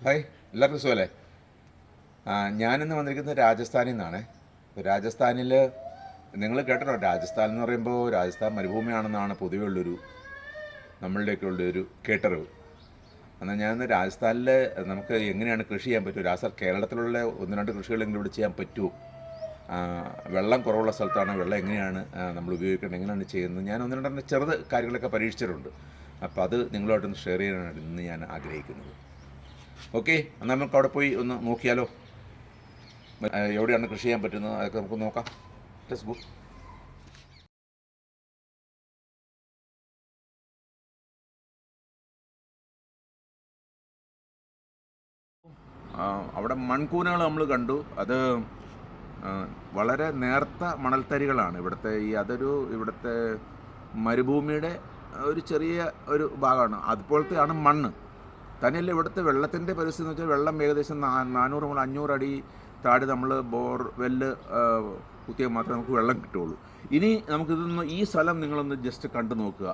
Hi, എല്ലാവർക്കും സുഖമല്ലേ? ഞാനിന്ന് വന്നിരിക്കുന്നത് രാജസ്ഥാനിൽ നിന്നാണ്. രാജസ്ഥാനിൽ നിങ്ങൾ കേട്ടോ, രാജസ്ഥാൻ എന്ന് പറയുമ്പോൾ രാജസ്ഥാൻ മരുഭൂമിയാണെന്നാണ് പൊതുവെ ഉള്ളൊരു നമ്മളുടെയൊക്കെ ഉള്ളൊരു കേട്ടറിവ്. എന്നാൽ ഞാനിന്ന് രാജസ്ഥാനിൽ നമുക്ക് എങ്ങനെയാണ് കൃഷി ചെയ്യാൻ പറ്റുമോ, കേരളത്തിലുള്ള ഒന്ന് രണ്ട് കൃഷികളെങ്കിലും ഇവിടെ ചെയ്യാൻ പറ്റുമോ, വെള്ളം കുറവുള്ള സ്ഥലത്താണ് വെള്ളം എങ്ങനെയാണ് നമ്മൾ ഉപയോഗിക്കേണ്ടത്, എങ്ങനെയാണ് ചെയ്യുന്നത്, ഞാൻ ഒന്ന് രണ്ടെണ്ണം ചെറുത് കാര്യങ്ങളൊക്കെ പരീക്ഷിച്ചിട്ടുണ്ട്. അപ്പോൾ അത് നിങ്ങളുമായിട്ടൊന്ന് ഷെയർ ചെയ്യാനാണ് ഇന്ന് ഞാൻ ആഗ്രഹിക്കുന്നത്. ഓക്കെ, എന്നാൽ നമുക്ക് അവിടെ പോയി ഒന്ന് നോക്കിയാലോ, എവിടെയാണ് കൃഷി ചെയ്യാൻ പറ്റുന്നത്, അതൊക്കെ നമുക്ക് നോക്കാം. Let's go. അവിടെ മൺകൂനകൾ നമ്മൾ കണ്ടു. അത് വളരെ നേർത്ത മണൽത്തരികളാണ് ഇവിടുത്തെ മരുഭൂമിയുടെ ഒരു ചെറിയ ഒരു ഭാഗമാണ്. അതുപോലത്തെയാണ് മണ്ണ്. തന്നെയല്ല ഇവിടുത്തെ വെള്ളത്തിൻ്റെ പരിസ്ഥിതി എന്ന് വെച്ചാൽ വെള്ളം ഏകദേശം 400 മുതൽ 500 അടി താഴെ നമ്മൾ ബോർവെല്ല് കുത്തിയാൽ മാത്രമേ നമുക്ക് വെള്ളം കിട്ടുകയുള്ളൂ. ഇനി ഈ സ്ഥലം നിങ്ങളൊന്ന് ജസ്റ്റ് കണ്ടു നോക്കുക.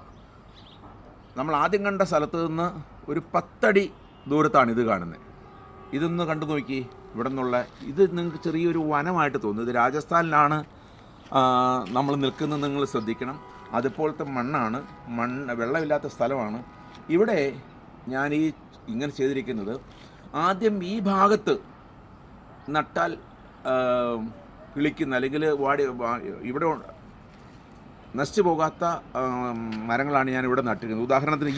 നമ്മൾ ആദ്യം കണ്ട സ്ഥലത്ത് നിന്ന് ഒരു 10 അടി ദൂരത്താണ് ഇത് കാണുന്നത്. ഇതൊന്ന് കണ്ടു നോക്കി. ഇവിടെ നിന്നുള്ള ഇത് നിങ്ങൾക്ക് ചെറിയൊരു വനമായിട്ട് തോന്നും. ഇത് രാജസ്ഥാനിലാണ് നമ്മൾ നിൽക്കുന്നത്, നിങ്ങൾ ശ്രദ്ധിക്കണം. അതുപോലത്തെ മണ്ണാണ്, വെള്ളമില്ലാത്ത സ്ഥലമാണ്. ഇവിടെ ഞാൻ ഇങ്ങനെ ചെയ്തിരിക്കുന്നത്, ആദ്യം ഈ ഭാഗത്ത് നട്ടാൽ കിളിക്കുന്ന അല്ലെങ്കിൽ ഇവിടെ നശിച്ചു പോകാത്ത മരങ്ങളാണ് ഞാൻ ഇവിടെ നട്ടിരിക്കുന്നത്. ഉദാഹരണത്തിന്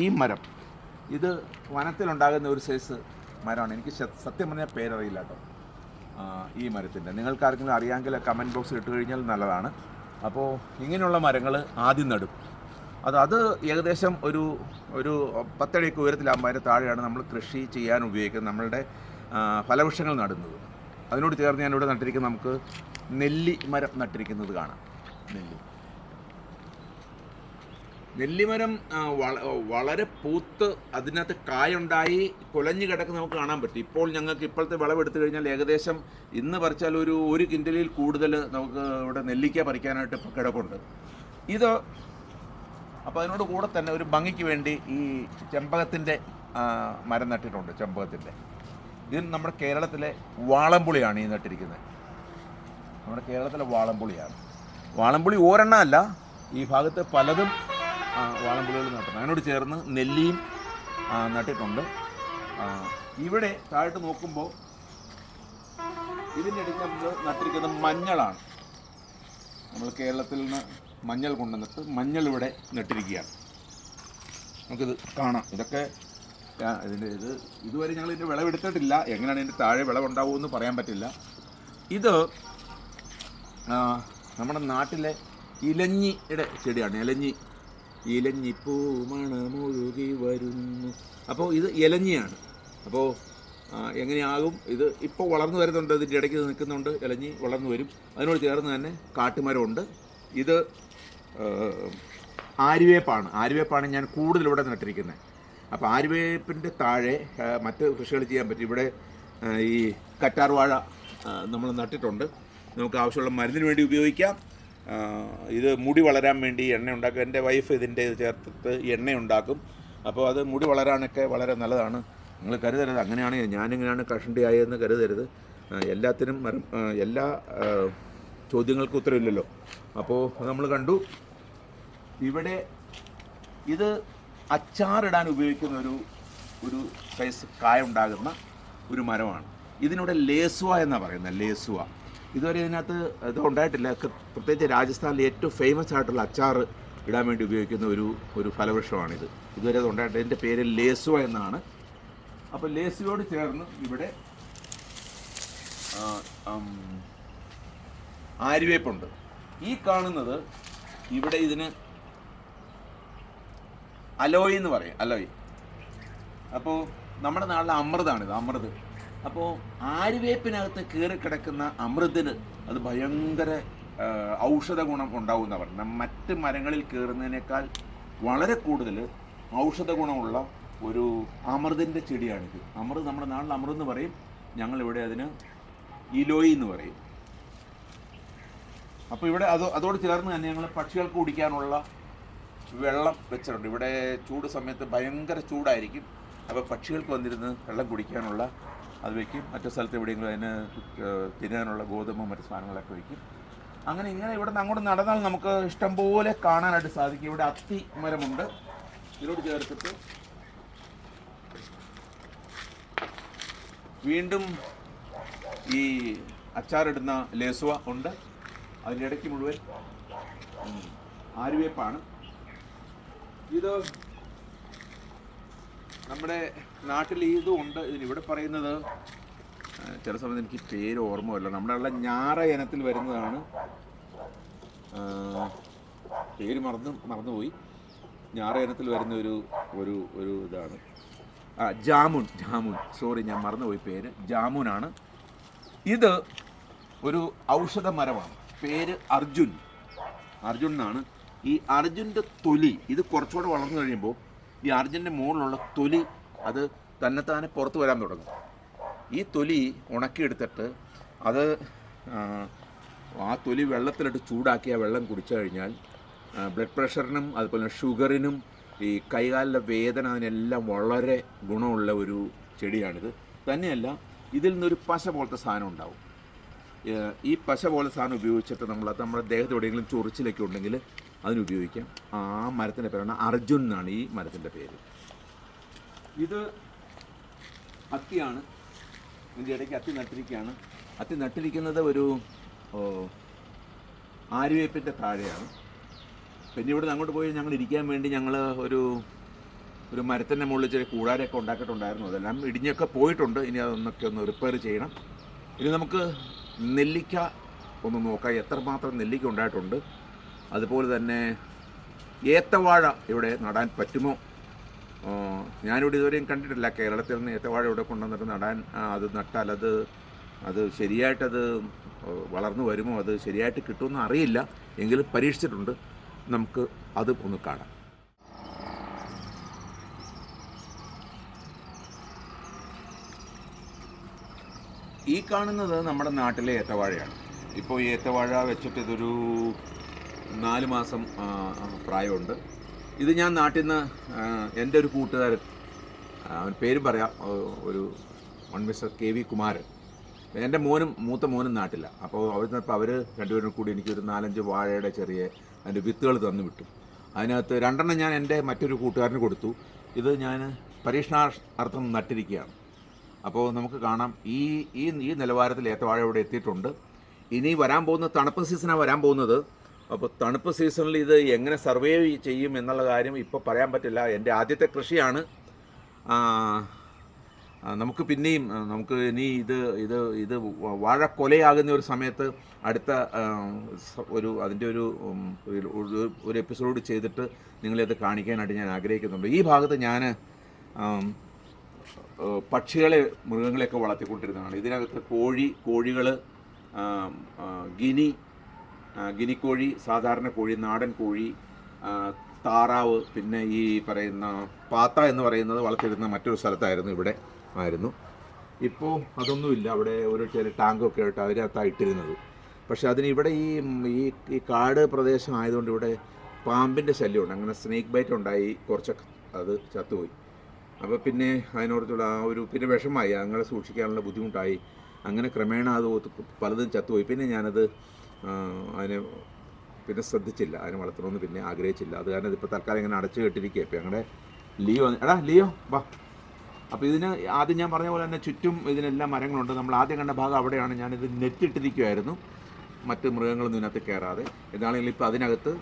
ഈ മരം, ഇത് വനത്തിലുണ്ടാകുന്ന ഒരു സൈസ് മരമാണ്. എനിക്ക് സത്യം പറഞ്ഞാൽ പേരറിയില്ല കേട്ടോ ഈ മരത്തിൻ്റെ. നിങ്ങൾക്ക് ആർക്കെങ്കിലും അറിയാമെങ്കിൽ കമൻറ്റ് ബോക്സിൽ ഇട്ട് കഴിഞ്ഞാൽ നല്ലതാണ്. അപ്പോൾ ഇങ്ങനെയുള്ള മരങ്ങൾ ആദ്യം നടും. അത് ഏകദേശം ഒരു 10 അടിക്ക് ഉയരത്തിലാകുമ്പോൾ അതിൻ്റെ താഴെയാണ് നമ്മൾ കൃഷി ചെയ്യാൻ ഉപയോഗിക്കുന്നത്, നമ്മളുടെ ഫലവൃക്ഷങ്ങൾ നടുന്നത്. അതിനോട് ചേർന്ന് ഞാനിവിടെ നട്ടിരിക്കുന്നത്, നമുക്ക് നെല്ലി മരം നട്ടിരിക്കുന്നത് കാണാം. നെല്ലിമരം വളരെ പൂത്ത് അതിനകത്ത് കായുണ്ടായി കുലഞ്ഞു കിടക്കുന്ന നമുക്ക് കാണാൻ പറ്റും. ഞങ്ങൾക്ക് ഇപ്പോഴത്തെ വിളവെടുത്തു കഴിഞ്ഞാൽ ഏകദേശം ഇന്ന് പറിച്ചാൽ ഒരു കിൻഡലിൽ കൂടുതൽ നമുക്ക് ഇവിടെ നെല്ലിക്ക പറിക്കാനായിട്ട് ഇപ്പോൾ കിടപ്പുണ്ട്. അപ്പോൾ അതിനോട് കൂടെ തന്നെ ഒരു ഭംഗിക്ക് വേണ്ടി ഈ ചെമ്പകത്തിൻ്റെ മരം നട്ടിട്ടുണ്ട്. ചെമ്പകത്തിൻ്റെ ഇത് നമ്മുടെ കേരളത്തിലെ വാളംപുളിയാണ് ഈ നട്ടിരിക്കുന്നത്. നമ്മുടെ കേരളത്തിലെ വാളംപുളിയാണ്. വാളംപുളി ഒരെണ്ണമല്ല, ഈ ഭാഗത്ത് പലതും വാളംപുളികൾ നട്ടിട്ടുണ്ട്. അതിനോട് ചേർന്ന് നെല്ലിയും നട്ടിട്ടുണ്ട്. ഇവിടെ താഴോട്ട് നോക്കുമ്പോൾ ഇതിൻ്റെ ഇടയ്ക്ക് നമ്മൾ നട്ടിരിക്കുന്നത് മഞ്ഞളാണ്. നമ്മൾ കേരളത്തിൽ നിന്ന് മഞ്ഞൾ കൊണ്ടുവന്നിട്ട് മഞ്ഞൾ ഇവിടെ നട്ടിരിക്കുകയാണ്. നമുക്കിത് കാണാം. ഇതുവരെ ഞങ്ങൾ ഇതിൻ്റെ വിളവെടുത്തിട്ടില്ല. എങ്ങനെയാണ് ഇതിൻ്റെ താഴെ വിളവുണ്ടാവുമെന്ന് പറയാൻ പറ്റില്ല. ഇത് നമ്മുടെ നാട്ടിലെ ഇലഞ്ഞിയുടെ ചെടിയാണ്. ഇലഞ്ഞിപ്പൂ മണമൊഴുകി വരുന്നു. അപ്പോൾ ഇത് ഇലഞ്ഞിയാണ്. അപ്പോൾ എങ്ങനെയാകും ഇത്? ഇപ്പോൾ വളർന്നു വരുന്നുണ്ട്, ഇതിൻ്റെ ഇടയ്ക്ക് നിൽക്കുന്നുണ്ട്, ഇലഞ്ഞി വളർന്നു വരും. അതിനോട് ചേർന്ന് തന്നെ കാട്ടുമരമുണ്ട്. ഇത് ആര്യവേപ്പാണ് ഞാൻ കൂടുതൽ ഇവിടെ നട്ടിരിക്കുന്നത്. അപ്പോൾ ആര്യവേപ്പിൻ്റെ താഴെ മറ്റ് കൃഷികൾ ചെയ്യാൻ പറ്റും. ഇവിടെ ഈ കറ്റാർ വാഴ നമ്മൾ നട്ടിട്ടുണ്ട്. നമുക്ക് ആവശ്യമുള്ള മരുന്നിന് വേണ്ടി ഉപയോഗിക്കാം. ഇത് മുടി വളരാൻ വേണ്ടി എണ്ണ ഉണ്ടാക്കും. എൻ്റെ വൈഫ് ഇതിൻ്റെ ചേർത്തിട്ട് എണ്ണ ഉണ്ടാക്കും. അപ്പോൾ അത് മുടി വളരാനൊക്കെ വളരെ നല്ലതാണ്. നിങ്ങൾ കരുതരുത് അങ്ങനെയാണ് ഞാനിങ്ങനെയാണ് കഷണ്ടി ആയതെന്ന് കരുതരുത്. എല്ലാത്തിനും എല്ലാ ചോദ്യങ്ങൾക്ക് ഉത്തരവില്ലല്ലോ. അപ്പോൾ നമ്മൾ കണ്ടു. ഇവിടെ ഇത് അച്ചാറിടാൻ ഉപയോഗിക്കുന്ന ഒരു സൈസ് കായുണ്ടാകുന്ന ഒരു മരമാണ്. ഇതിനൂടെ ലേസുവ എന്നാണ് പറയുന്നത്. ലേസുവ ഇതുവരെ ഇതിനകത്ത് ഇത് ഉണ്ടായിട്ടില്ല. പ്രത്യേകിച്ച് രാജസ്ഥാനിലെ ഏറ്റവും ഫേമസ് ആയിട്ടുള്ള അച്ചാർ ഇടാൻ വേണ്ടി ഉപയോഗിക്കുന്ന ഒരു ഫലവൃക്ഷമാണിത്. ഇതുവരെ അത് ഉണ്ടായിട്ടില്ല. ഇതിൻ്റെ പേര് ലേസുവ എന്നാണ്. അപ്പോൾ ലേസുവയോട് ചേർന്ന് ഇവിടെ ആര്യവേപ്പുണ്ട്. ഈ കാണുന്നത് ഇവിടെ ഇതിന് അലോയ് എന്ന് പറയും. അലോയ്. അപ്പോൾ നമ്മുടെ നാട്ടിലെ അമൃതാണിത്, അമൃത്. അപ്പോൾ ആര്യവേപ്പിനകത്ത് കയറിക്കിടക്കുന്ന അമൃതിന് അത് ഭയങ്കര ഔഷധ ഗുണം ഉണ്ടാവുമെന്ന് പറഞ്ഞാൽ മറ്റ് മരങ്ങളിൽ കയറുന്നതിനേക്കാൾ വളരെ കൂടുതൽ ഔഷധ ഗുണമുള്ള ഒരു അമൃതിൻ്റെ ചെടിയാണിത്. അമൃത് നമ്മുടെ നാട്ടിൽ അമൃത് എന്ന് പറയും, ഞങ്ങളിവിടെ അതിന് ഇലോയി എന്ന് പറയും. അപ്പോൾ ഇവിടെ അതോട് ചേർന്ന് തന്നെ ഞങ്ങൾ പക്ഷികൾക്ക് കുടിക്കാനുള്ള വെള്ളം വെച്ചിട്ടുണ്ട്. ഇവിടെ ചൂട് സമയത്ത് ഭയങ്കര ചൂടായിരിക്കും. അപ്പോൾ പക്ഷികൾക്ക് വന്നിരുന്ന് വെള്ളം കുടിക്കാനുള്ള അത് വയ്ക്കും. മറ്റു സ്ഥലത്ത് എവിടെയെങ്കിലും അതിന് തിന്നാനുള്ള ഗോതമ്പും മറ്റു സാധനങ്ങളൊക്കെ വയ്ക്കും. അങ്ങനെ ഇങ്ങനെ ഇവിടെ നിന്ന് അങ്ങോട്ട് നടന്നാൽ നമുക്ക് ഇഷ്ടംപോലെ കാണാനായിട്ട് സാധിക്കും. ഇവിടെ അത്തി മരമുണ്ട്. ഇതിനോട് ചേർത്തിട്ട് വീണ്ടും ഈ അച്ചാറിടുന്ന ലേസുവ ഉണ്ട്. അതിൻ്റെ ഇടയ്ക്ക് മുഴുവൻ ആര്യവേപ്പാണ്. ഇത് നമ്മുടെ നാട്ടിൽ ഇതും ഉണ്ട്. ഇതിനിവിടെ പറയുന്നത് ചില സമയത്ത് എനിക്ക് പേര് ഓർമ്മയില്ല. നമ്മുടെ ഉള്ള ഞാറ ഇനത്തിൽ വരുന്നതാണ്. പേര് മറന്നുപോയി. ഞാറ ഇനത്തിൽ വരുന്ന ഒരു ഇതാണ് ജാമുൻ. സോറി, ഞാൻ മറന്നുപോയി പേര്. ജാമുനാണ്. ഇത് ഒരു ഔഷധ മരമാണ്. പേര് അർജുൻ എന്നാണ്. ഈ അർജുൻ്റെ തൊലി ഇത് കുറച്ചുകൂടെ വളർന്നു കഴിയുമ്പോൾ ഈ അർജുൻ്റെ മുകളിലുള്ള തൊലി അത് തന്നെത്താനെ പുറത്ത് വരാൻ തുടങ്ങും. ഈ തൊലി ഉണക്കിയെടുത്തിട്ട് അത് ആ തൊലി വെള്ളത്തിലിട്ട് ചൂടാക്കി ആ വെള്ളം കുടിച്ചു കഴിഞ്ഞാൽ ബ്ലഡ് പ്രഷറിനും അതുപോലെ ഷുഗറിനും ഈ കൈകാലിലെ വേദന അതിനെല്ലാം വളരെ ഗുണമുള്ള ഒരു ചെടിയാണിത്. തന്നെയല്ല, ഇതിൽ നിന്നൊരു പശ പോലത്തെ സാധനം ഉണ്ടാവും. ഈ പശ പോലത്തെ സാധനം ഉപയോഗിച്ചിട്ട് നമ്മുടെ ദേഹത്ത് എവിടെയെങ്കിലും ചൊറിച്ചിലൊക്കെ ഉണ്ടെങ്കിൽ അതിനുപയോഗിക്കാം. ആ മരത്തിൻ്റെ പേരാണ് അർജുൻ എന്നാണ് ഈ മരത്തിൻ്റെ പേര്. ഇത് അത്തിയാണ്. ഇതിൻ്റെ ഇടയ്ക്ക് അത്തി നട്ടിരിക്കുകയാണ്. അത്തി നട്ടിരിക്കുന്നത് ഒരു ആര്യവേപ്പിൻ്റെ താഴെയാണ്. പിന്നെ ഇവിടെ നിന്ന് അങ്ങോട്ട് പോയി ഞങ്ങൾ ഇരിക്കാൻ വേണ്ടി ഞങ്ങൾ ഒരു മരത്തിൻ്റെ മുകളിൽ ചെറിയ കൂടാരൊക്കെ ഉണ്ടാക്കിയിട്ടുണ്ടായിരുന്നു. അതെല്ലാം ഇടിഞ്ഞൊക്കെ പോയിട്ടുണ്ട്. ഇനി അതൊന്നൊക്കെ ഒന്ന് റിപ്പയർ ചെയ്യണം. ഇനി നമുക്ക് നെല്ലിക്ക ഒന്ന് നോക്കാം, എത്രമാത്രം നെല്ലിക്ക ഉണ്ടായിട്ടുണ്ട്. അതുപോലെ തന്നെ ഏത്തവാഴ ഇവിടെ നടാൻ പറ്റുമോ? ഞാനിവിടെ ഇതുവരെയും കണ്ടിട്ടില്ല. കേരളത്തിൽ നിന്ന് ഏത്തവാഴ ഇവിടെ കൊണ്ടുവന്നിട്ട് നടാൻ അത് നട്ടാൽ അത് ശരിയായിട്ടത് വളർന്നു വരുമോ, അത് ശരിയായിട്ട് കിട്ടുമെന്ന് അറിയില്ല. എങ്കിലും പരീക്ഷിച്ചിട്ടുണ്ട്. നമുക്ക് അത് ഒന്ന് കാണാം. ഈ കാണുന്നത് നമ്മുടെ നാട്ടിലെ ഏത്തവാഴയാണ്. ഇപ്പോൾ ഈ ഏത്തവാഴ വെച്ചിട്ട് ഇതൊരു 4 മാസം പ്രായമുണ്ട്. ഇത് ഞാൻ നാട്ടിൽ നിന്ന് എൻ്റെ ഒരു കൂട്ടുകാരൻ, അവൻ പേരും പറയാം, ഒരു മിസ്റ്റർ KV കുമാരൻ. എൻ്റെ മൂത്ത മോനും നാട്ടില്ല. അപ്പോൾ അവർ രണ്ടുപേരും കൂടി എനിക്കൊരു 4-5 വാഴയുടെ ചെറിയ അതിൻ്റെ വിത്തുകൾ തന്നു വിട്ടു. അതിനകത്ത് 2 ഞാൻ എൻ്റെ മറ്റൊരു കൂട്ടുകാരന് കൊടുത്തു. ഇത് ഞാൻ പരീക്ഷണാർത്ഥം നട്ടിരിക്കുകയാണ്. അപ്പോൾ നമുക്ക് കാണാം ഈ നിലവാരത്തിൽ ഏത്തവാഴ ഇവിടെ എത്തിയിട്ടുണ്ട്. ഇനി വരാൻ പോകുന്ന തണുപ്പ് സീസണാണ് വരാൻ പോകുന്നത്. അപ്പോൾ തണുപ്പ് സീസണിൽ ഇത് എങ്ങനെ സർവൈവ് ചെയ്യും എന്നുള്ള കാര്യം ഇപ്പോൾ പറയാൻ പറ്റില്ല. എൻ്റെ ആദ്യത്തെ കൃഷിയാണ്. നമുക്ക് പിന്നെയും ഇനി ഇത് വാഴ കൊലയാകുന്ന ഒരു സമയത്ത് അടുത്ത അതിൻ്റെ ഒരു എപ്പിസോഡ് ചെയ്തിട്ട് നിങ്ങളത് കാണിക്കാനായിട്ട് ഞാൻ ആഗ്രഹിക്കുന്നുണ്ട്. ഈ ഭാഗത്ത് ഞാൻ മൃഗങ്ങളെയൊക്കെ വളർത്തിക്കൊണ്ടിരുന്നതാണ്. ഇതിനകത്ത് കോഴികൾ, ഗിനിക്കോഴി, സാധാരണ കോഴി, നാടൻ കോഴി, താറാവ്, പിന്നെ ഈ പറയുന്ന പാത്ത എന്ന് പറയുന്നത് വളർത്തിയിരുന്ന മറ്റൊരു സ്ഥലത്തായിരുന്നു, ഇവിടെ ആയിരുന്നു. ഇപ്പോൾ അതൊന്നുമില്ല. അവിടെ ഒരു ചെറിയ ടാങ്കൊക്കെ ആയിട്ട് അതിനകത്താണ് ഇട്ടിരുന്നത്. പക്ഷെ ഇവിടെ ഈ കാട് പ്രദേശം ആയതുകൊണ്ട് ഇവിടെ പാമ്പിൻ്റെ ശല്യമുണ്ട്. അങ്ങനെ സ്നേക്ക് ബൈറ്റ് ഉണ്ടായി, കുറച്ചൊക്കെ അത് ചത്തുപോയി. അപ്പോൾ പിന്നെ അതിനോടത്തുള്ള പിന്നെ വിഷമായി, അങ്ങനെ സൂക്ഷിക്കാനുള്ള ബുദ്ധിമുട്ടായി. അങ്ങനെ ക്രമേണ അത് പലതും ചത്തുപോയി. പിന്നെ ഞാനത് അതിനെ പിന്നെ ശ്രദ്ധിച്ചില്ല, അതിനെ വളർത്തണമെന്ന് പിന്നെ ആഗ്രഹിച്ചില്ല. അത് കാരണം ഇതിപ്പോൾ തൽക്കാലം ഇങ്ങനെ അടച്ചു കെട്ടിരിക്കുക. ഇപ്പോൾ ഞങ്ങളുടെ ലിയോ വാ. അപ്പോൾ ഇതിന് ആദ്യം ഞാൻ പറഞ്ഞ പോലെ തന്നെ ചുറ്റും ഇതിനെല്ലാം മരങ്ങളുണ്ട്. നമ്മൾ ആദ്യം കണ്ട ഭാഗം അവിടെയാണ്. ഞാനിത് നെറ്റിട്ടിരിക്കുമായിരുന്നു, മറ്റ് മൃഗങ്ങളൊന്നും ഇതിനകത്ത് കയറാതെ. എന്താണെങ്കിലും ഇപ്പോൾ അതിനകത്ത്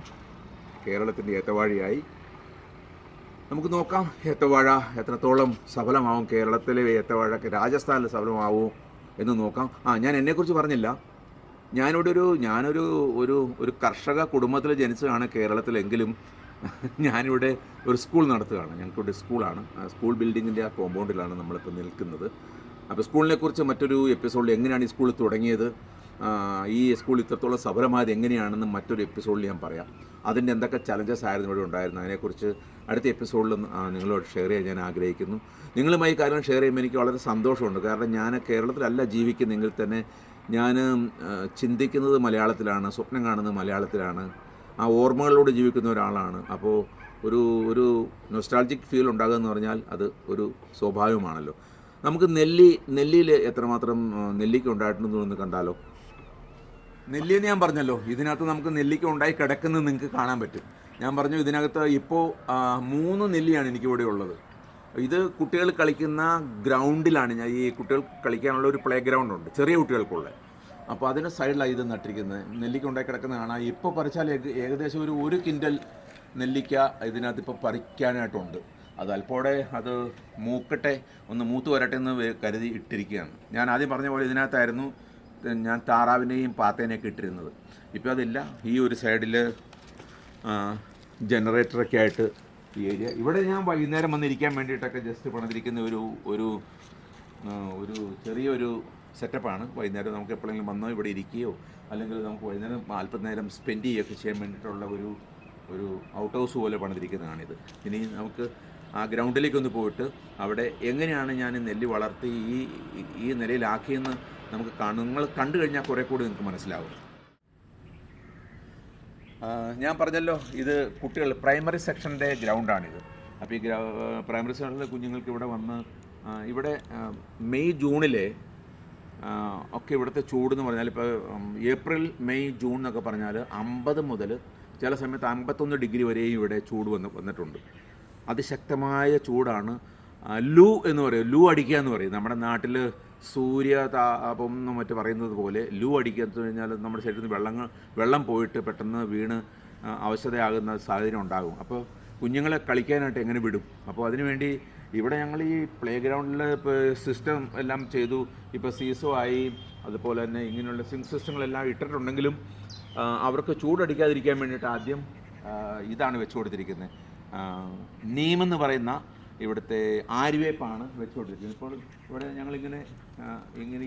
കേരളത്തിൻ്റെ ഏത്തവാഴയായി. നമുക്ക് നോക്കാം ഏത്തവാഴ എത്രത്തോളം സഫലമാവും, കേരളത്തിലെ ഏത്തവാഴ രാജസ്ഥാനിൽ സഫലമാവും എന്ന് നോക്കാം. ഞാൻ എന്നെക്കുറിച്ച് പറഞ്ഞില്ല. ഞാനൊരു കർഷക കുടുംബത്തിൽ ജനിച്ചതാണ് കേരളത്തിലെങ്കിലും ഞാനിവിടെ ഒരു സ്കൂൾ നടത്തുകയാണ്. ഞങ്ങൾക്കിവിടെ സ്കൂളാണ്. സ്കൂൾ ബിൽഡിങ്ങിൻ്റെ ആ കോമ്പൗണ്ടിലാണ് നമ്മളിപ്പോൾ നിൽക്കുന്നത്. അപ്പോൾ സ്കൂളിനെക്കുറിച്ച് മറ്റൊരു എപ്പിസോഡിൽ എങ്ങനെയാണ് ഈ സ്കൂൾ തുടങ്ങിയത്, ഈ സ്കൂൾ ഇത്രത്തോളം സഫലമായത് എങ്ങനെയാണെന്ന് മറ്റൊരു എപ്പിസോഡിൽ ഞാൻ പറയാം. അതിൻ്റെ എന്തൊക്കെ ചലഞ്ചസ് ആയിരുന്നു ഇവിടെ ഉണ്ടായിരുന്നു, അതിനെക്കുറിച്ച് അടുത്ത എപ്പിസോഡിൽ നിങ്ങളോട് ഷെയർ ചെയ്യാൻ ഞാൻ ആഗ്രഹിക്കുന്നു. നിങ്ങളുമായി കാര്യം ഷെയർ ചെയ്യുമ്പോൾ എനിക്ക് വളരെ സന്തോഷമുണ്ട്. കാരണം ഞാൻ കേരളത്തിലല്ല ജീവിക്കുന്നെങ്കിൽ തന്നെ ഞാൻ ചിന്തിക്കുന്നത് മലയാളത്തിലാണ്, സ്വപ്നം കാണുന്നത് മലയാളത്തിലാണ്, ആ ഓർമ്മകളിലൂടെ ജീവിക്കുന്ന ഒരാളാണ്. അപ്പോൾ ഒരു ഒരു നൊസ്റ്റാൾജിക് ഫീൽ ഉണ്ടാകുക എന്ന് പറഞ്ഞാൽ അത് ഒരു സ്വാഭാവികമാണല്ലോ. നമുക്ക് നെല്ലിയിൽ എത്രമാത്രം നെല്ലിക്ക ഉണ്ടായിട്ടുണ്ടെന്ന് കണ്ടാലോ. നെല്ലിയെന്ന് ഞാൻ പറഞ്ഞല്ലോ, ഇതിനകത്ത് നമുക്ക് നെല്ലിക്ക ഉണ്ടായി കിടക്കുന്നത് നിങ്ങൾക്ക് കാണാൻ പറ്റും. ഞാൻ പറഞ്ഞു ഇതിനകത്ത് ഇപ്പോൾ 3 നെല്ലിയാണ് എനിക്കിവിടെ ഉള്ളത്. ഇത് കുട്ടികൾ കളിക്കുന്ന ഗ്രൗണ്ടിലാണ്. ഞാൻ ഈ കുട്ടികൾക്ക് കളിക്കാനുള്ള ഒരു പ്ലേ ഗ്രൗണ്ട് ഉണ്ട്, ചെറിയ കുട്ടികൾക്കുള്ള. അപ്പോൾ അതിൻ്റെ സൈഡിലാണ് ഇത് നട്ടിരിക്കുന്നത്. നെല്ലിക്ക ഉണ്ടായി കിടക്കുന്ന കാണാം. ഇപ്പോൾ പറിച്ചാൽ ഏകദേശം ഒരു കിൻഡൽ നെല്ലിക്ക ഇതിനകത്ത് ഇപ്പോൾ പറിക്കാനായിട്ടുണ്ട്. അത് അല്പോടെ അത് മൂക്കട്ടെ, ഒന്ന് മൂത്ത് വരട്ടെ എന്ന് കരുതി ഇട്ടിരിക്കുകയാണ്. ഞാൻ ആദ്യം പറഞ്ഞ പോലെ ഇതിനകത്തായിരുന്നു ഞാൻ താറാവിനെയും പാത്തേനെയൊക്കെ ഇട്ടിരുന്നത്. ഇപ്പോൾ അതില്ല. ഈ ഒരു സൈഡിൽ ജനറേറ്ററൊക്കെ ആയിട്ട് ഈ ഏരിയ. ഇവിടെ ഞാൻ വൈകുന്നേരം വന്നിരിക്കാൻ വേണ്ടിയിട്ടൊക്കെ ജസ്റ്റ് പണിതിരിക്കുന്ന ഒരു ചെറിയൊരു സെറ്റപ്പാണ്. വൈകുന്നേരം നമുക്ക് എപ്പോഴെങ്കിലും വന്നോ ഇവിടെ ഇരിക്കുകയോ അല്ലെങ്കിൽ നമുക്ക് വൈകുന്നേരം അല്പം നേരം സ്പെൻഡ് ചെയ്യുകയൊക്കെ ചെയ്യാൻ വേണ്ടിയിട്ടുള്ള ഒരു ഔട്ട് ഹൗസ് പോലെ പണിതിരിക്കുന്നതാണിത്. ഇനി നമുക്ക് ആ ഗ്രൗണ്ടിലേക്കൊന്ന് പോയിട്ട് അവിടെ എങ്ങനെയാണ് ഞാൻ നെല്ല് വളർത്തി ഈ നിലയിലാക്കിയെന്ന് നമുക്ക് നിങ്ങൾ കണ്ടു കഴിഞ്ഞാൽ കുറേ കൂടി നിങ്ങൾക്ക് മനസ്സിലാവും. ഞാൻ പറഞ്ഞല്ലോ ഇത് കുട്ടികൾ പ്രൈമറി സെക്ഷൻ്റെ ഗ്രൗണ്ടാണിത്. അപ്പോൾ ഈ പ്രൈമറി സെക്ഷനിലെ കുഞ്ഞുങ്ങൾക്ക് ഇവിടെ വന്ന് ഇവിടെ മെയ് ജൂണിലെ ഒക്കെ ഇവിടുത്തെ ചൂട് എന്ന് പറഞ്ഞാൽ ഇപ്പോൾ ഏപ്രിൽ മെയ് ജൂൺ എന്നൊക്കെ പറഞ്ഞാൽ 50 മുതൽ ചില സമയത്ത് 51 ഡിഗ്രി വരെയും ഇവിടെ ചൂട് വന്നിട്ടുണ്ട്. അതിശക്തമായ ചൂടാണ്. ലൂ എന്ന് പറയും, ലൂ അടിക്കുക എന്ന് പറയും. നമ്മുടെ നാട്ടിൽ സൂര്യതാപം എന്ന് മറ്റു പറയുന്നത് പോലെ ലൂ അടിക്കുക എന്ന് കഴിഞ്ഞാൽ നമ്മുടെ ശരീരത്തിൽ നിന്ന് വെള്ളം പോയിട്ട് പെട്ടെന്ന് വീണ് അവശതയാകുന്ന സാഹചര്യം ഉണ്ടാകും. അപ്പോൾ കുഞ്ഞുങ്ങളെ കളിക്കാനായിട്ട് എങ്ങനെ വിടും? അപ്പോൾ അതിനുവേണ്ടി ഇവിടെ ഞങ്ങൾ ഈ പ്ലേ ഗ്രൗണ്ടിൽ ഇപ്പോൾ സിസ്റ്റം എല്ലാം ചെയ്തു. ഇപ്പോൾ സീസോ ആയി, അതുപോലെ തന്നെ ഇങ്ങനെയുള്ള സിങ്ക് സിസ്റ്റങ്ങളെല്ലാം ഇട്ടിട്ടുണ്ടെങ്കിലും അവർക്ക് ചൂടടിക്കാതിരിക്കാൻ വേണ്ടിയിട്ട് ആദ്യം ഇതാണ് വെച്ച് കൊടുത്തിരിക്കുന്നത്. നീമെന്ന് പറയുന്ന ഇവിടുത്തെ ആര്യവേപ്പാണ് വെച്ച് കൊടുത്തിരിക്കുന്നത്. ഇപ്പോൾ ഇവിടെ ഞങ്ങളിങ്ങനെ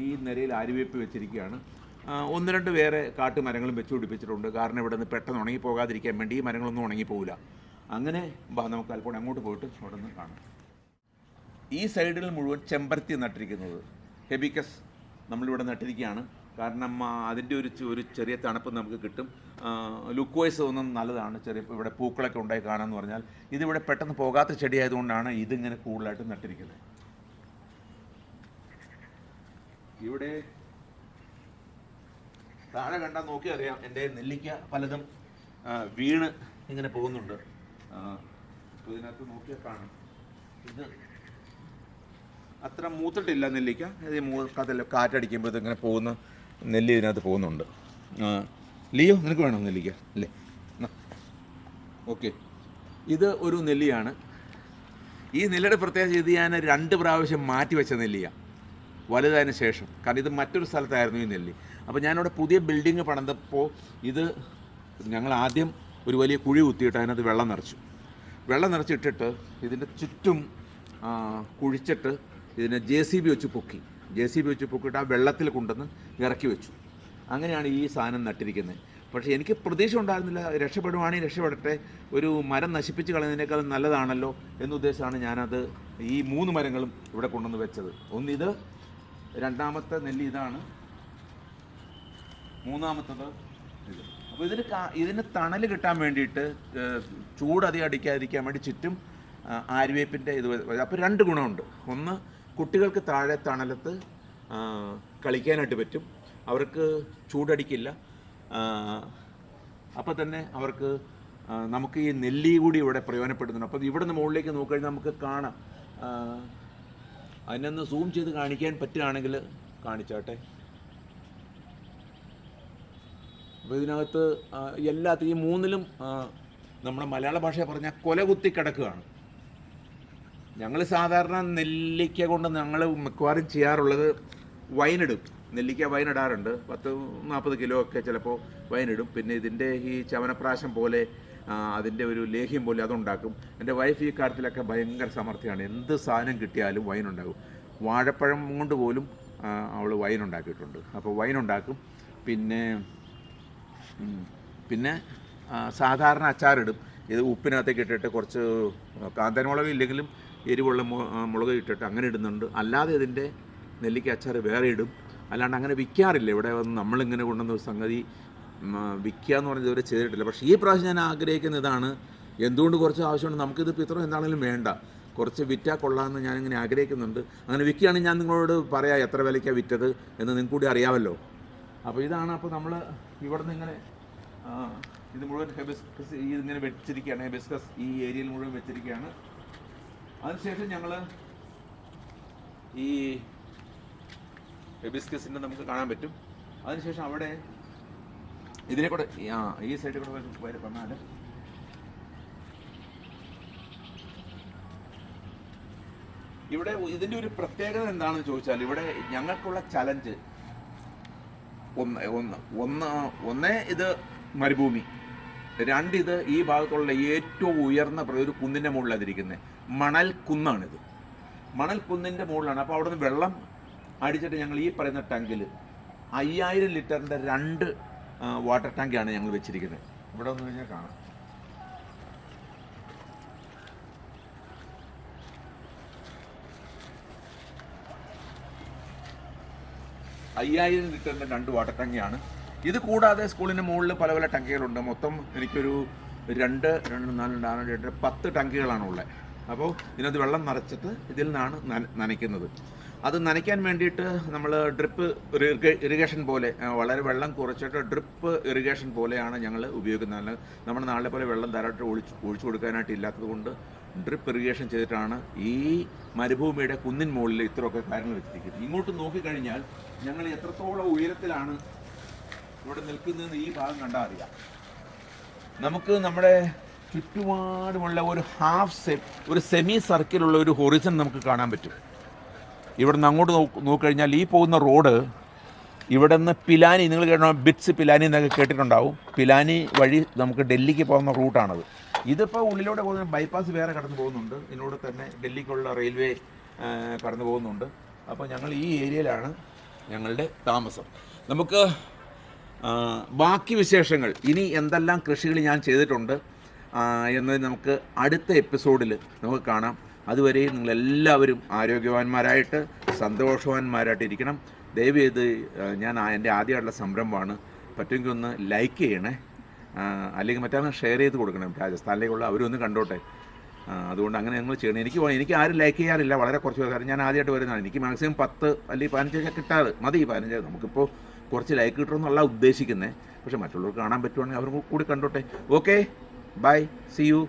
ഈ നിരയിൽ ആര്യവേപ്പ് വെച്ചിരിക്കുകയാണ്. 1-2 വേറെ കാട്ടുമരങ്ങളും വെച്ച് പിടിപ്പിച്ചിട്ടുണ്ട്. കാരണം ഇവിടെ നിന്ന് പെട്ടെന്ന് ഉണങ്ങിപ്പോകാതിരിക്കാൻ വേണ്ടി ഈ മരങ്ങളൊന്നും ഉണങ്ങിപ്പോകില്ല. അങ്ങനെ നമുക്ക് അല്പം അങ്ങോട്ട് പോയിട്ട് അവിടെ നിന്ന് കാണാം. ഈ സൈഡിൽ മുഴുവൻ ചെമ്പരത്തി നട്ടിരിക്കുന്നത്, ഹെബിക്കസ് നമ്മളിവിടെ നട്ടിരിക്കുകയാണ്. കാരണം അതിൻ്റെ ഒരു ചെറിയ തണുപ്പ് നമുക്ക് കിട്ടും. ലുക്ക് വൈസ് ഒന്നും നല്ലതാണ്. ഇവിടെ പൂക്കളൊക്കെ ഉണ്ടായി കാണാമെന്ന് പറഞ്ഞാൽ ഇതിവിടെ പെട്ടെന്ന് പോകാത്ത ചെടിയായതുകൊണ്ടാണ് ഇതിങ്ങനെ കൂടുതലായിട്ട് നട്ടിരിക്കുന്നത്. ഇവിടെ താഴെ കണ്ടാൽ നോക്കി അറിയാം എൻ്റെ നെല്ലിക്ക പലതും വീണ് ഇങ്ങനെ പോകുന്നുണ്ട്. ഇതിനകത്ത് നോക്കിയാൽ കാണാം, ഇത് അത്ര മൂത്തിട്ടില്ല നെല്ലിക്ക. ഇത് മൂക്കതെല്ലാം കാറ്റടിക്കുമ്പോൾ ഇതിങ്ങനെ പോകുന്ന നെല്ല് ഇതിനകത്ത് പോകുന്നുണ്ട്. ലിയോ, നിനക്ക് വേണോ നെല്ലിക്ക? അല്ലേ, ഓക്കെ. ഇത് ഒരു നെല്ലിയാണ്. ഈ നെല്ലിയുടെ പ്രത്യേകത ഇത് ഞാൻ 2 പ്രാവശ്യം മാറ്റി വെച്ച നെല്ലിയ വലുതായതിന് ശേഷം. കാരണം ഇത് മറ്റൊരു സ്ഥലത്തായിരുന്നു ഈ നെല്ലി. അപ്പോൾ ഞാനിവിടെ പുതിയ ബിൽഡിങ് പണിതപ്പോൾ ഇത് ഞങ്ങൾ ആദ്യം ഒരു വലിയ കുഴി കുത്തിയിട്ട് അതിനകത്ത് വെള്ളം നിറച്ചിട്ടിട്ട് ഇതിൻ്റെ ചുറ്റും കുഴിച്ചിട്ട് ഇതിനെ JCB വെച്ച് പൊക്കിയിട്ട് ആ വെള്ളത്തിൽ കൊണ്ടുവന്ന് ഇറക്കി വെച്ചു. അങ്ങനെയാണ് ഈ സാധനം നട്ടിരിക്കുന്നത്. പക്ഷേ എനിക്ക് പ്രതീക്ഷ ഉണ്ടായിരുന്നില്ല, രക്ഷപ്പെടുവാണെങ്കിൽ രക്ഷപ്പെടട്ടെ, ഒരു മരം നശിപ്പിച്ച് കളയുന്നതിനേക്കാളും നല്ലതാണല്ലോ എന്നുദ്ദേശമാണ് ഞാനത് ഈ 3 മരങ്ങളും ഇവിടെ കൊണ്ടുവന്ന് വെച്ചത്. ഒന്നിത്, രണ്ടാമത്തെ നെല്ലി ഇതാണ്, മൂന്നാമത്തത് ഇത്. അപ്പോൾ ഇതിന് തണൽ കിട്ടാൻ വേണ്ടിയിട്ട് ചൂട് അധികം അടിക്കാതിരിക്കാൻ വേണ്ടി ചുറ്റും ആര്യവേപ്പിൻ്റെ ഇത്. അപ്പോൾ 2 ഗുണമുണ്ട്. ഒന്ന്, കുട്ടികൾക്ക് താഴെ തണലത്ത് കളിക്കാനായിട്ട് പറ്റും, അവർക്ക് ചൂടടിക്കില്ല. അപ്പോൾ തന്നെ അവർക്ക് നമുക്ക് ഈ നെല്ലി കൂടി ഇവിടെ പ്രയോജനപ്പെടുന്നുണ്ട്. അപ്പോൾ ഇവിടെ നിന്ന് മുകളിലേക്ക് നോക്കിക്കഴിഞ്ഞാൽ നമുക്ക് കാണാം. അതിനൊന്ന് സൂം ചെയ്ത് കാണിക്കാൻ പറ്റുകയാണെങ്കിൽ കാണിച്ചാട്ടെ. അപ്പോൾ ഇതിനകത്ത് ഈ 3ലും നമ്മുടെ മലയാള ഭാഷ പറഞ്ഞാൽ കൊലകുത്തി കിടക്കുകയാണ്. ഞങ്ങൾ സാധാരണ നെല്ലിക്ക കൊണ്ട് ഞങ്ങൾ മിക്കവാറും ചെയ്യാറുള്ളത് വൈനിടും. നെല്ലിക്ക വൈനിടാറുണ്ട്. 10-40 കിലോ ഒക്കെ ചിലപ്പോൾ വൈനിടും. പിന്നെ ഇതിൻ്റെ ഈ ചവനപ്രാശം പോലെ അതിൻ്റെ ഒരു ലേഹ്യം പോലെ അതുണ്ടാക്കും. എൻ്റെ വൈഫ് ഈ കാര്യത്തിലൊക്കെ ഭയങ്കര സമർത്ഥയാണ്. എന്ത് സാധനം കിട്ടിയാലും വൈനുണ്ടാകും. വാഴപ്പഴം കൊണ്ട് പോലും അവൾ വൈനുണ്ടാക്കിയിട്ടുണ്ട്. അപ്പോൾ വൈനുണ്ടാക്കും. പിന്നെ സാധാരണ അച്ചാറിടും. ഇത് ഉപ്പിനകത്തേക്ക് ഇട്ടിട്ട് കുറച്ച് കാന്താരി മുളക് ഇല്ലെങ്കിലും എരിവുള്ള മുളക് ഇട്ടിട്ട് അങ്ങനെ ഇടുന്നുണ്ട്. അല്ലാതെ ഇതിൻ്റെ നെല്ലിക്ക അച്ചാർ വേറെ ഇടും. അല്ലാണ്ട് അങ്ങനെ വിൽക്കാറില്ല. ഇവിടെ വന്ന് നമ്മളിങ്ങനെ കൊണ്ടുവന്ന സംഗതി വിൽക്കുക എന്ന് പറഞ്ഞത് ഇതുവരെ ചെയ്തിട്ടില്ല. പക്ഷേ ഈ പ്രാവശ്യം ഞാൻ ആഗ്രഹിക്കുന്ന ഇതാണ്, എന്തുകൊണ്ട് കുറച്ച് ആവശ്യമുണ്ട്, നമുക്കിതിപ്പോൾ ഇത്ര എന്താണെങ്കിലും വേണ്ട, കുറച്ച് വിറ്റാൽ കൊള്ളാമെന്ന് ഞാനിങ്ങനെ ആഗ്രഹിക്കുന്നുണ്ട്. അങ്ങനെ വിൽക്കുകയാണെങ്കിൽ ഞാൻ നിങ്ങളോട് പറയാം എത്ര വിലയ്ക്കാണ് വിറ്റത് എന്ന് നിങ്ങൾക്ക് കൂടി അറിയാമല്ലോ. അപ്പോൾ ഇതാണ്. അപ്പോൾ നമ്മൾ ഇവിടെ നിന്ന് ഇങ്ങനെ ഇത് മുഴുവൻ ഹെബിസ്കസ് ഇതിങ്ങനെ വെച്ചിരിക്കുകയാണ്. ഹെബിസ്കസ് ഈ ഏരിയയിൽ മുഴുവൻ വെച്ചിരിക്കുകയാണ്. അതിനുശേഷം ഞങ്ങൾ ഈ ഹെബിസ്കസിൻ്റെ നമുക്ക് കാണാൻ പറ്റും. അതിനുശേഷം അവിടെ ഇതിനെ കൂടെ ഈ സൈഡിൽ കൂടെ വന്നാൽ ഇവിടെ ഇതിൻ്റെ ഒരു പ്രത്യേകത എന്താണെന്ന് ചോദിച്ചാൽ, ഇവിടെ ഞങ്ങൾക്കുള്ള ചലഞ്ച് ഒന്ന് ഇത് മരുഭൂമി, രണ്ട് ഇത് ഈ ഭാഗത്തുള്ള ഏറ്റവും ഉയർന്ന ഒരു കുന്നിൻ്റെ മുകളിലാണ് ഇരിക്കുന്നത്. മണൽ കുന്നാണിത്, മണൽ കുന്നിൻ്റെ മുകളിലാണ്. അപ്പോൾ അവിടെ നിന്ന് വെള്ളം അടിച്ചിട്ട് ഞങ്ങൾ ഈ പറയുന്ന ടാങ്കിൽ 5000 ലിറ്ററിൻ്റെ 2 വാട്ടർ ടാങ്കാണ് ഞങ്ങൾ വെച്ചിരിക്കുന്നത്. ഇവിടെ വന്നു കഴിഞ്ഞാൽ കാണാം. ലിറ്ററിൻ്റെ 2 വാട്ടർ ടാങ്കിയാണ്. ഇത് കൂടാതെ സ്കൂളിൻ്റെ മുകളിൽ പല പല ടാങ്കുകളുണ്ട്. മൊത്തം എനിക്കൊരു 2, 4, 6, 8, 10 ടാങ്കുകളാണ് ഉള്ളത്. അപ്പോൾ ഇതിനകത്ത് വെള്ളം നിറച്ചിട്ട് ഇതിൽ നിന്നാണ് നനയ്ക്കുന്നത്. അത് നനയ്ക്കാൻ വേണ്ടിയിട്ട് നമ്മൾ ഡ്രിപ്പ് ഇറിഗേഷൻ പോലെ വളരെ വെള്ളം കുറച്ചിട്ട് ഡ്രിപ്പ് ഇറിഗേഷൻ പോലെയാണ് ഞങ്ങൾ ഉപയോഗിക്കുന്നത്. നമ്മുടെ നാട്ടിലെ പോലെ വെള്ളം ധാരാളം ഒഴിച്ചു കൊടുക്കാനായിട്ട് ഇല്ലാത്തത് കൊണ്ട് ഡ്രിപ്പ് ഇറിഗേഷൻ ചെയ്തിട്ടാണ് ഈ മരുഭൂമിയുടെ കുന്നിൻ മുകളിൽ ഇത്രയൊക്കെ കാര്യങ്ങൾ വെച്ചിരിക്കുന്നത്. ഇങ്ങോട്ട് നോക്കിക്കഴിഞ്ഞാൽ ഞങ്ങൾ എത്രത്തോളം ഉയരത്തിലാണ് ഇവിടെ നിൽക്കുന്നതെന്ന് ഈ ഭാഗം കണ്ടാൽ അറിയാം. നമുക്ക് നമ്മുടെ ചുറ്റുപാടുമുള്ള ഒരു സെമി സർക്കിളുള്ള ഒരു ഹൊറിസൺ നമുക്ക് കാണാൻ പറ്റും. ഇവിടെ നിന്ന് അങ്ങോട്ട് നോക്കിക്കഴിഞ്ഞാൽ ഈ പോകുന്ന റോഡ് ഇവിടെ നിന്ന് പിലാനി, നിങ്ങൾ കേട്ടോ ബിറ്റ്സ് പിലാനി എന്നൊക്കെ കേട്ടിട്ടുണ്ടാവും. പിലാനി വഴി നമുക്ക് ഡൽഹിക്ക് പോകുന്ന റൂട്ടാണത്. ഇതിപ്പോൾ ഉള്ളിലൂടെ പോകുന്ന ബൈപ്പാസ് വേറെ കടന്നു പോകുന്നുണ്ട്. ഇതിലൂടെ തന്നെ ഡൽഹിക്കുള്ള റെയിൽവേ കടന്നു പോകുന്നുണ്ട്. അപ്പോൾ ഞങ്ങൾ ഈ ഏരിയയിലാണ് ഞങ്ങളുടെ താമസം. നമുക്ക് ബാക്കി വിശേഷങ്ങൾ, ഇനി എന്തെല്ലാം കൃഷികൾ ഞാൻ ചെയ്തിട്ടുണ്ട് എന്നത് നമുക്ക് അടുത്ത എപ്പിസോഡിൽ നമുക്ക് കാണാം. അതുവരെ നിങ്ങളെല്ലാവരും ആരോഗ്യവാന്മാരായിട്ട് സന്തോഷവാന്മാരായിട്ട് ഇരിക്കണം. ദയവ് ചെയ്ത് എൻ്റെ ആദ്യമായിട്ടുള്ള സംരംഭമാണ്, പറ്റുമെങ്കിൽ ഒന്ന് ലൈക്ക് ചെയ്യണേ, അല്ലെങ്കിൽ മറ്റൊന്ന് ഷെയർ ചെയ്ത് കൊടുക്കണം. രാജസ്ഥാനിലേക്കുള്ള അവരൊന്ന് കണ്ടോട്ടെ. അതുകൊണ്ട് അങ്ങനെ ഞങ്ങൾ ചെയ്യണം. എനിക്ക് ആരും ലൈക്ക് ചെയ്യാറില്ല, വളരെ കുറച്ച് പേർ. ഞാൻ ആദ്യമായിട്ട് വരുന്നതാണ്. എനിക്ക് മാക്സിമം 10 അല്ലെങ്കിൽ 15 കിട്ടാറ് മതി. 15 നമുക്കിപ്പോൾ കുറച്ച് ലൈക്ക് കിട്ടുമെന്നുള്ള ഉദ്ദേശിക്കുന്നത്. പക്ഷേ മറ്റുള്ളവർക്ക് കാണാൻ പറ്റുവാണെങ്കിൽ അവർ കൂടി കണ്ടോട്ടെ. Okay, bye, see U.